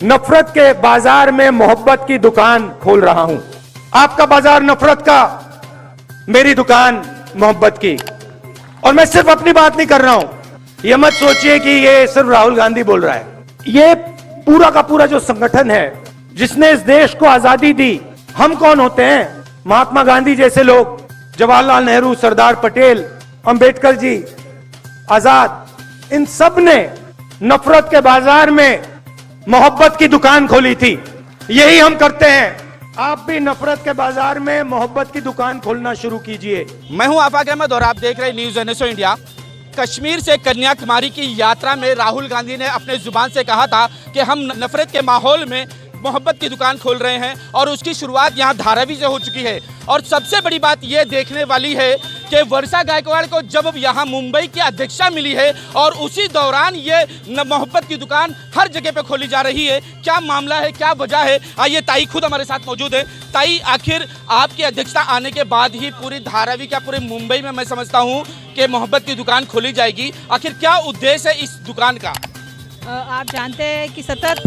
नफरत के बाजार में मोहब्बत की दुकान खोल रहा हूं। आपका बाजार नफरत का, मेरी दुकान मोहब्बत की। और मैं सिर्फ अपनी बात नहीं कर रहा हूं। यह मत सोचिए कि ये सिर्फ राहुल गांधी बोल रहा है। ये पूरा का पूरा जो संगठन है जिसने इस देश को आजादी दी, हम कौन होते हैं? महात्मा गांधी जैसे लोग, जवाहरलाल नेहरू, सरदार पटेल, अंबेडकर जी, आजाद, इन सब ने नफरत के बाजार में मोहब्बत की दुकान खोली थी। यही हम करते हैं। आप भी नफरत के बाजार में मोहब्बत की दुकान खोलना शुरू कीजिए। मैं हूं आफाक अहमद और आप देख रहे हैं न्यूज़ NSO इंडिया। कश्मीर से कन्याकुमारी की यात्रा में राहुल गांधी ने अपने जुबान से कहा था कि हम नफरत के माहौल में मोहब्बत की दुकान खोल रहे हैं और उसकी शुरुआत यहाँ धारावी से हो चुकी है। और सबसे बड़ी बात ये देखने वाली है कि वर्षा गायकवाड़ को जब यहाँ मुंबई की अध्यक्षा मिली है और उसी दौरान ये मोहब्बत की दुकान हर जगह पे खोली जा रही है। क्या मामला है, क्या वजह है? आइए, ताई खुद हमारे साथ मौजूद है। ताई, आखिर आपकी अध्यक्षता आने के बाद ही पूरी धारावी क्या पूरे मुंबई में मैं समझता हूँ कि मोहब्बत की दुकान खोली जाएगी। आखिर क्या उद्देश्य है इस दुकान का? आप जानते हैं कि सतत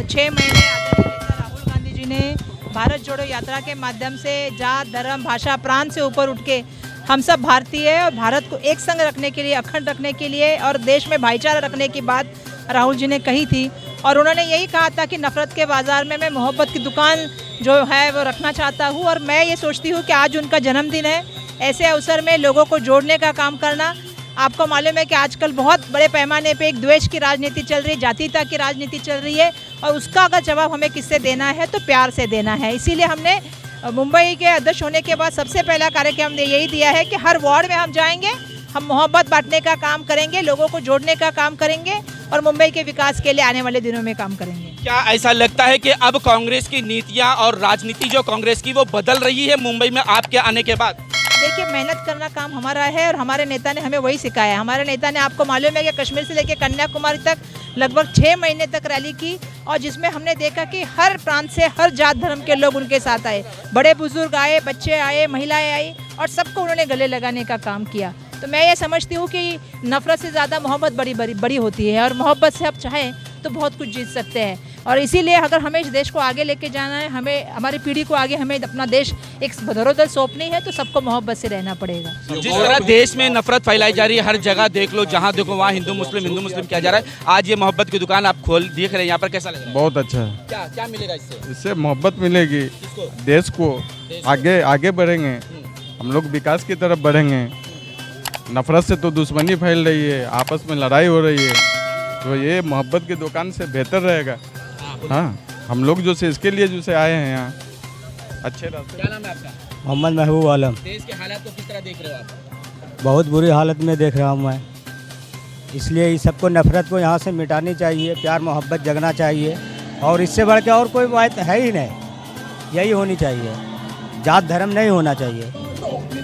6 महीने राहुल गांधी जी ने भारत जोड़ो यात्रा के माध्यम से जात, धर्म, भाषा, प्रांत से ऊपर उठ के हम सब भारतीय और भारत को एक संग रखने के लिए, अखंड रखने के लिए और देश में भाईचारा रखने की बात राहुल जी ने कही थी। और उन्होंने यही कहा था कि नफरत के बाज़ार में मैं मोहब्बत की दुकान जो है वो रखना चाहता हूँ। और मैं ये सोचती हूँ कि आज उनका जन्मदिन है, ऐसे अवसर में लोगों को जोड़ने का काम करना। आपको मालूम है कि आजकल बहुत बड़े पैमाने पे एक द्वेष की राजनीति चल रही है, जातीयता की राजनीति चल रही है। और उसका अगर जवाब हमें किससे देना है तो प्यार से देना है। इसीलिए हमने मुंबई के अध्यक्ष होने के बाद सबसे पहला कार्यक्रम हमने यही दिया है कि हर वार्ड में हम जाएंगे, हम मोहब्बत बांटने का काम करेंगे, लोगों को जोड़ने का काम करेंगे और मुंबई के विकास के लिए आने वाले दिनों में काम करेंगे। क्या ऐसा लगता है कि अब कांग्रेस की नीतियाँ और राजनीति जो कांग्रेस की वो बदल रही है मुंबई में आपके आने के बाद? देखिए, मेहनत करना काम हमारा है और हमारे नेता ने हमें वही सिखाया है। हमारे नेता ने, आपको मालूम है कि कश्मीर से लेकर कन्याकुमारी तक लगभग 6 महीने तक रैली की और जिसमें हमने देखा कि हर प्रांत से, हर जात धर्म के लोग उनके साथ आए। बड़े बुजुर्ग आए, बच्चे आए, महिलाएं आई और सबको उन्होंने गले लगाने का काम किया। तो मैं ये समझती हूँ कि नफरत से ज़्यादा मोहब्बत बड़ी होती है और मोहब्बत से आप चाहें तो बहुत कुछ जीत सकते हैं। और इसीलिए अगर हमें इस देश को आगे लेके जाना है, हमें हमारी पीढ़ी को आगे, हमें अपना देश एक धरोहर सौंपनी है, तो सबको मोहब्बत से रहना पड़ेगा। जिस तरह देश में नफरत फैलाई जा रही है, हर जगह देख लो, जहाँ देखो वहाँ हिंदू मुस्लिम किया जा रहा है। आज ये मोहब्बत की दुकान आप खोल देख रहे हैं, यहाँ पर कैसा लग रहा है? बहुत अच्छा है। क्या क्या मिलेगा इससे? इससे मोहब्बत मिलेगी, देश को आगे बढ़ेंगे, हम लोग विकास की तरफ बढ़ेंगे। नफरत से तो दुश्मनी फैल रही है, आपस में लड़ाई हो रही है, तो ये मोहब्बत की दुकान से बेहतर रहेगा। हाँ, हम लोग जो से इसके लिए जो से आए हैं यहाँ अच्छे रास्ते। क्या नाम है आपका? मोहम्मद महबूब आलम। देश के हालात को किस तरह देख रहे हो आप? बहुत बुरी हालत में देख रहा हूँ मैं, इसलिए इस सबको नफरत को यहाँ से मिटानी चाहिए, प्यार मोहब्बत जगना चाहिए और इससे बढ़ के और कोई बात है ही नहीं। यही होनी चाहिए, जात धर्म नहीं होना चाहिए।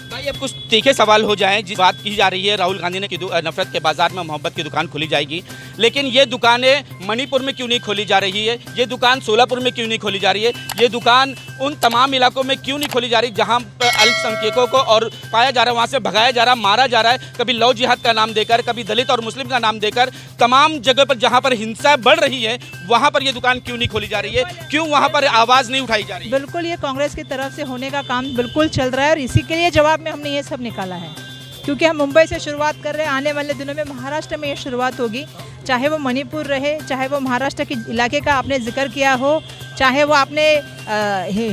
भाई, अब कुछ तीखे सवाल हो जाएं। जिस बात की जा रही है, राहुल गांधी ने कि नफरत के बाजार में मोहब्बत की दुकान खोली जाएगी, लेकिन ये दुकानें मणिपुर में क्यों नहीं खोली जा रही है? ये दुकान सोलापुर में क्यों नहीं खोली जा रही है? ये दुकान उन तमाम इलाकों में क्यों नहीं खोली जा रही जहां अल्पसंख्यकों को और पाया जा रहा है, वहां से भगाया जा रहा, मारा जा रहा है, कभी लव जिहाद का नाम देकर, कभी दलित और मुस्लिम का नाम देकर, तमाम जगह पर जहां पर हिंसा बढ़ रही है वहां पर ये दुकान क्यों नहीं खोली जा रही है? क्यों वहां पर आवाज़ नहीं उठाई जा रही है? बिल्कुल, ये कांग्रेस की तरफ से होने का काम बिल्कुल चल रहा है और इसी के लिए जवाब में हमने ये सब निकाला है। क्योंकि हम मुंबई से शुरुआत कर रहे हैं, आने वाले दिनों में महाराष्ट्र में ये शुरुआत होगी। चाहे वो मणिपुर रहे, चाहे वो महाराष्ट्र के इलाके का आपने जिक्र किया हो, चाहे वो आपने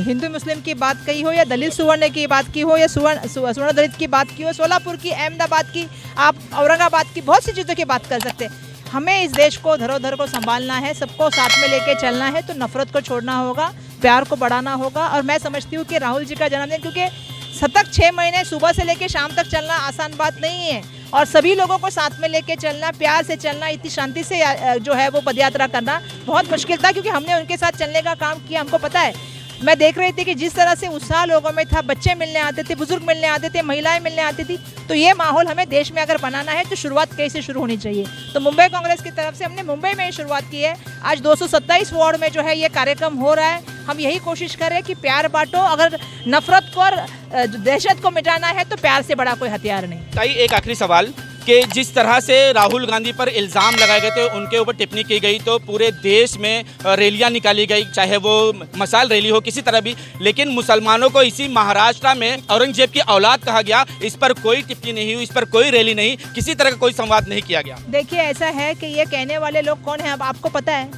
हिंदू मुस्लिम की बात कही हो या दलित सुवर्ण की बात की हो या सुवर्ण दलित की बात की हो, सोलापुर की, अहमदाबाद की, आप औरंगाबाद की, बहुत सी चीज़ों की बात कर सकते हैं। हमें इस देश को, धरोहर को संभालना है, सबको साथ में लेके चलना है, तो नफरत को छोड़ना होगा, प्यार को बढ़ाना होगा। और मैं समझती हूँ कि राहुल जी का जन्मदिन, क्योंकि सतत 6 महीने सुबह से लेकर शाम तक चलना आसान बात नहीं है और सभी लोगों को साथ में लेके चलना, प्यार से चलना, इतनी शांति से जो है वो पदयात्रा करना बहुत मुश्किल था। क्योंकि हमने उनके साथ चलने का काम किया, हमको पता है। मैं देख रही थी कि जिस तरह से उत्साह लोगों में था, बच्चे मिलने आते थे, बुजुर्ग मिलने आते थे, महिलाएं मिलने आती थी। तो ये माहौल हमें देश में अगर बनाना है तो शुरुआत कैसे शुरू होनी चाहिए? तो मुंबई कांग्रेस की तरफ से हमने मुंबई में ही शुरुआत की है। आज 227 वार्ड में जो है ये कार्यक्रम हो रहा है। हम यही कोशिश करें कि प्यार बांटो, अगर नफरत को और दहशत को मिटाना है तो प्यार से बड़ा कोई हथियार नहीं। ताई, एक आखिरी सवाल, कि जिस तरह से राहुल गांधी पर इल्ज़ाम लगाए गए थे, उनके ऊपर टिप्पणी की गई तो पूरे देश में रैलियां निकाली गई, चाहे वो मसाल रैली हो किसी तरह भी, लेकिन मुसलमानों को इसी महाराष्ट्र में औरंगजेब की औलाद कहा गया। इस पर कोई टिप्पणी नहीं हुई, इस पर कोई रैली नहीं, किसी तरह का कोई संवाद नहीं किया गया। देखिए ऐसा है कि ये कहने वाले लोग कौन हैं अब आपको पता है,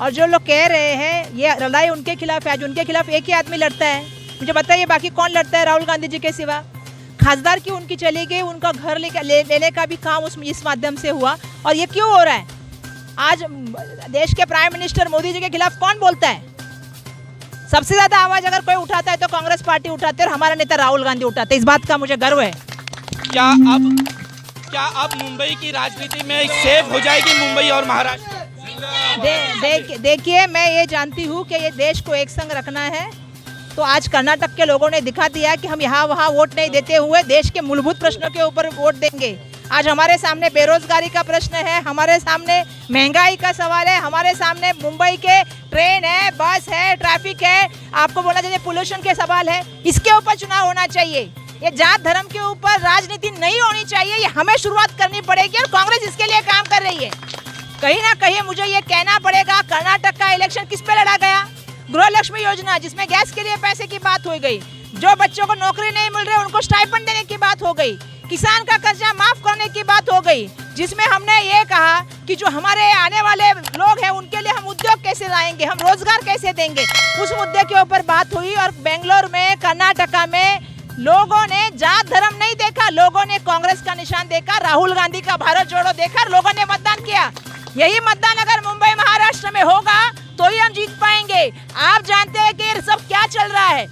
और जो लोग कह रहे हैं ये लड़ाई उनके खिलाफ है। आज उनके खिलाफ एक ही आदमी लड़ता है, मुझे बताइए बाकी कौन लड़ता है राहुल गांधी जी के सिवा? खासदार की उनकी चली गई, उनका घर लेने का भी काम इस माध्यम से हुआ। और ये क्यों हो रहा है? आज देश के प्राइम मिनिस्टर मोदी जी के खिलाफ कौन बोलता है? सबसे ज्यादा आवाज अगर कोई उठाता है तो कांग्रेस पार्टी उठाते है और हमारा नेता राहुल गांधी उठाते हैं। इस बात का मुझे गर्व है। क्या अब मुंबई की राजनीति में सेफ हो जाएगी मुंबई और महाराष्ट्र? देखिए मैं ये जानती हूँ कि ये देश को एक संग रखना है, तो आज कर्नाटक के लोगों ने दिखा दिया कि हम यहाँ वहाँ वोट नहीं देते हुए देश के मूलभूत प्रश्नों के ऊपर वोट देंगे। आज हमारे सामने बेरोजगारी का प्रश्न है, हमारे सामने महंगाई का सवाल है, हमारे सामने मुंबई के ट्रेन है, बस है, ट्रैफिक है, आपको बोला जाए पोल्यूशन के सवाल है। इसके ऊपर चुनाव होना चाहिए। ये जात धर्म के ऊपर राजनीति नहीं होनी चाहिए, ये हमें शुरुआत करनी पड़ेगी और कांग्रेस इसके लिए काम कर रही है। कहीं ना कहीं मुझे ये कहना पड़ेगा, कर्नाटक का इलेक्शन किस पे लड़ा गया? गृहलक्ष्मी योजना, जिसमें गैस के लिए पैसे की बात हो गई, जो बच्चों को नौकरी नहीं मिल रही उनको स्टाइपेंड देने की बात हो गई, किसान का कर्जा माफ करने की बात हो गई, जिसमें हमने ये कहा कि जो हमारे आने वाले लोग हैं उनके लिए हम उद्योग कैसे लाएंगे, हम रोजगार कैसे देंगे, उस मुद्दे के ऊपर बात हुई। और बेंगलोर में, कर्नाटका में लोगों ने जात धर्म नहीं देखा, लोगों ने कांग्रेस का निशान देखा, राहुल गांधी का भारत जोड़ो देखा, लोगों ने मतदान किया। यही मतदान अगर मुंबई महाराष्ट्र में होगा तो ही हम जीत पाएंगे। आप जानते हैं कि ये सब क्या चल रहा है,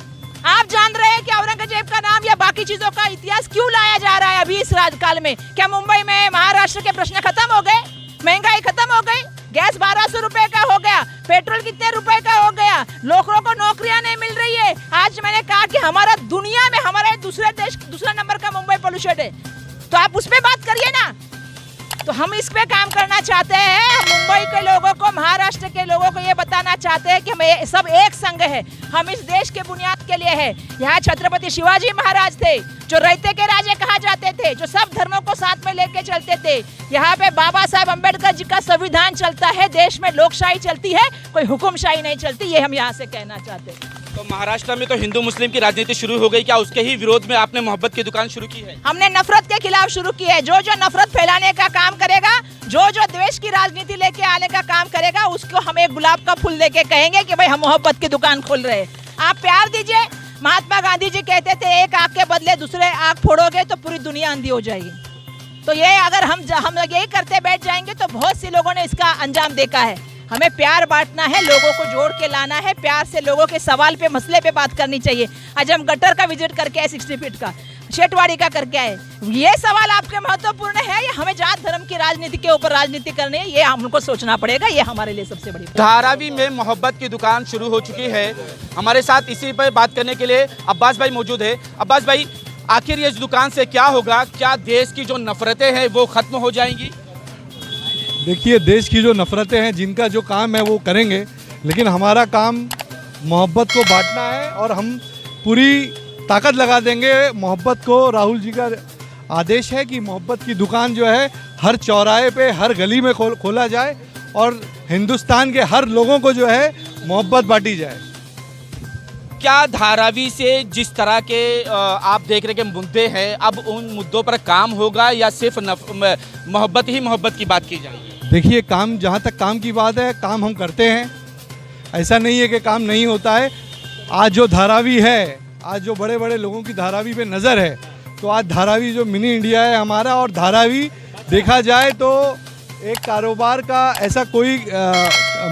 आप जान रहे हैं कि औरंगजेब का नाम या बाकी चीजों का इतिहास क्यों लाया जा रहा है अभी इस राजकाल में? क्या मुंबई में, महाराष्ट्र के प्रश्न खत्म हो गए? महंगाई खत्म हो गई? गैस 1200 रुपए का हो गया, पेट्रोल कितने रुपए का हो गया, लोगों को नौकरियां नहीं मिल रही है। आज मैंने कहा कि हमारा दुनिया में, हमारे दूसरा नंबर का मुंबई पोल्यूशन है, तो आप उस पर बात करिए ना। तो हम इस पे काम करना चाहते हैं। हम मुंबई के लोगों को, महाराष्ट्र के लोगों को ये बताना चाहते हैं कि हम सब एक संग है, हम इस देश के बुनियाद के लिए है। यहाँ छत्रपति शिवाजी महाराज थे जो रहते के राजे कहा जाते थे, जो सब धर्मों को साथ में लेके चलते थे। यहाँ पे बाबा साहब अम्बेडकर जी का संविधान चलता है, देश में लोकशाही चलती है, कोई हुकुमशाही नहीं चलती। ये हम यहाँ से कहना चाहते हैं। तो महाराष्ट्र में तो हिंदू मुस्लिम की राजनीति शुरू हो गई, क्या उसके ही विरोध में आपने मोहब्बत की दुकान शुरू की है? हमने नफरत के खिलाफ शुरू की है। जो जो नफरत फैलाने का काम करेगा, जो जो द्वेष की राजनीति लेके आने का काम करेगा, उसको हम एक गुलाब का फूल देके कहेंगे कि भाई हम मोहब्बत की दुकान खोल रहे हैं, आप प्यार दीजिए। महात्मा गांधी जी कहते थे एक आंख के बदले दूसरे आंख फोड़ोगे तो पूरी दुनिया अंधी हो जाएगी। तो ये अगर हम यही करते बैठ जाएंगे तो बहुत से लोगों ने इसका अंजाम देखा है। हमें प्यार बांटना है, लोगों को जोड़ के लाना है, प्यार से लोगों के सवाल पे, मसले पे बात करनी चाहिए। आज हम गटर का विजिट करके आए, 60 फीट का, शेटवाड़ी का करके आए। ये सवाल आपके महत्वपूर्ण है या हमें जात धर्म की राजनीति के ऊपर राजनीति करनी है? ये हमको सोचना पड़ेगा। ये हमारे लिए सबसे बड़ी धारावी में मोहब्बत की दुकान शुरू हो चुकी है। हमारे साथ इसी पर बात करने के लिए अब्बास भाई मौजूद है। अब्बास भाई, आखिर इस दुकान से क्या होगा? क्या देश की जो नफरतें हैं वो खत्म हो जाएंगी? देखिए, देश की जो नफरतें हैं, जिनका जो काम है वो करेंगे, लेकिन हमारा काम मोहब्बत को बांटना है और हम पूरी ताकत लगा देंगे मोहब्बत को। राहुल जी का आदेश है कि मोहब्बत की दुकान जो है हर चौराहे पे, हर गली में खोला जाए और हिंदुस्तान के हर लोगों को जो है मोहब्बत बांटी जाए। क्या धारावी से जिस तरह के आप देख रहे कि मुद्दे हैं, अब उन मुद्दों पर काम होगा या सिर्फ मोहब्बत ही मोहब्बत की बात की जाएगी? देखिए, काम, जहाँ तक काम की बात है, काम हम करते हैं, ऐसा नहीं है कि काम नहीं होता है। आज जो धारावी है, आज जो बड़े बड़े लोगों की धारावी पे नज़र है, तो आज धारावी जो मिनी इंडिया है हमारा, और धारावी देखा जाए तो एक कारोबार का ऐसा कोई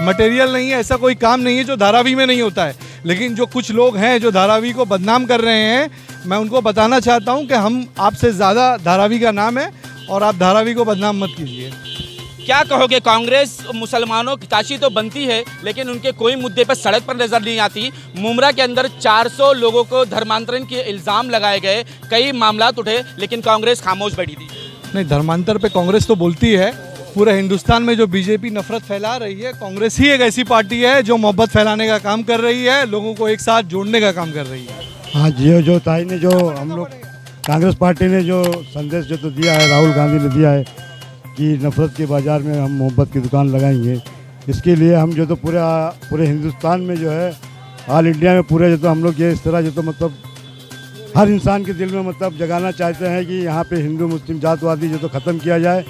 मटेरियल नहीं है, ऐसा कोई काम नहीं है जो धारावी में नहीं होता है। लेकिन जो कुछ लोग हैं जो धारावी को बदनाम कर रहे हैं, मैं उनको बताना चाहता हूं कि हम आपसे ज़्यादा धारावी का नाम है और आप धारावी को बदनाम मत कीजिए। क्या कहोगे? कांग्रेस मुसलमानों की ताशी तो बनती है, लेकिन उनके कोई मुद्दे पर सड़क पर नजर नहीं आती। मुमरा के अंदर 400 लोगों को धर्मांतरण के इल्ज़ाम लगाए गए, कई मामला उठे, लेकिन कांग्रेस खामोश बैठी थी। नहीं, धर्मांतर पे कांग्रेस तो बोलती है। पूरे हिंदुस्तान में जो बीजेपी नफरत फैला रही है, कांग्रेस ही एक ऐसी पार्टी है जो मोहब्बत फैलाने का काम कर रही है, लोगों को एक साथ जोड़ने का काम कर रही है। हाँ जी, जो ताई ने जो हम लोग कांग्रेस पार्टी ने जो संदेश जो तो दिया है, राहुल गांधी ने दिया है कि नफ़रत के बाज़ार में हम मोहब्बत की दुकान लगाएंगे, इसके लिए हम जो तो पूरे हिंदुस्तान में जो है, ऑल इंडिया में पूरे जो तो हम लोग ये इस तरह जो तो मतलब हर इंसान के दिल में मतलब जगाना चाहते हैं कि यहाँ पे हिंदू मुस्लिम जातवादी जो तो ख़त्म किया जाए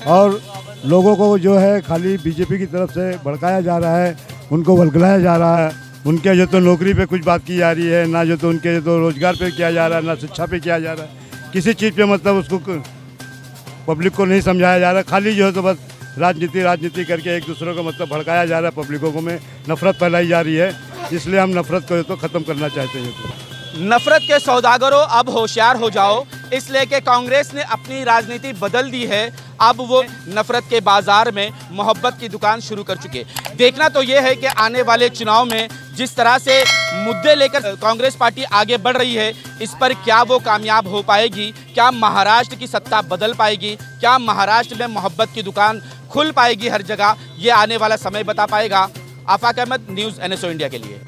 और लोगों को जो है खाली बीजेपी की तरफ से भड़काया जा रहा है, उनको वलगलाया जा रहा है, उनके जो तो नौकरी पे कुछ बात की जा रही है, ना जो तो उनके जो तो रोज़गार पे किया जा रहा है, ना शिक्षा पे किया जा रहा है, किसी चीज़ पे मतलब उसको पब्लिक को नहीं समझाया जा रहा, खाली जो है तो बस राजनीति करके एक दूसरे को मतलब भड़काया जा रहा है, पब्लिकों को में नफ़रत फैलाई जा रही है। इसलिए हम नफ़रत को तो ख़त्म करना चाहते हैं। तो नफरत के सौदागरों अब होशियार हो जाओ, इसलिए कि कांग्रेस ने अपनी राजनीति बदल दी है। अब वो नफरत के बाजार में मोहब्बत की दुकान शुरू कर चुके। देखना तो ये है कि आने वाले चुनाव में जिस तरह से मुद्दे लेकर कांग्रेस पार्टी आगे बढ़ रही है, इस पर क्या वो कामयाब हो पाएगी, क्या महाराष्ट्र की सत्ता बदल पाएगी, क्या महाराष्ट्र में मोहब्बत की दुकान खुल पाएगी हर जगह, ये आने वाला समय बता पाएगा। आफाक अहमद, न्यूज़ NSO इंडिया के लिए।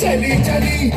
चली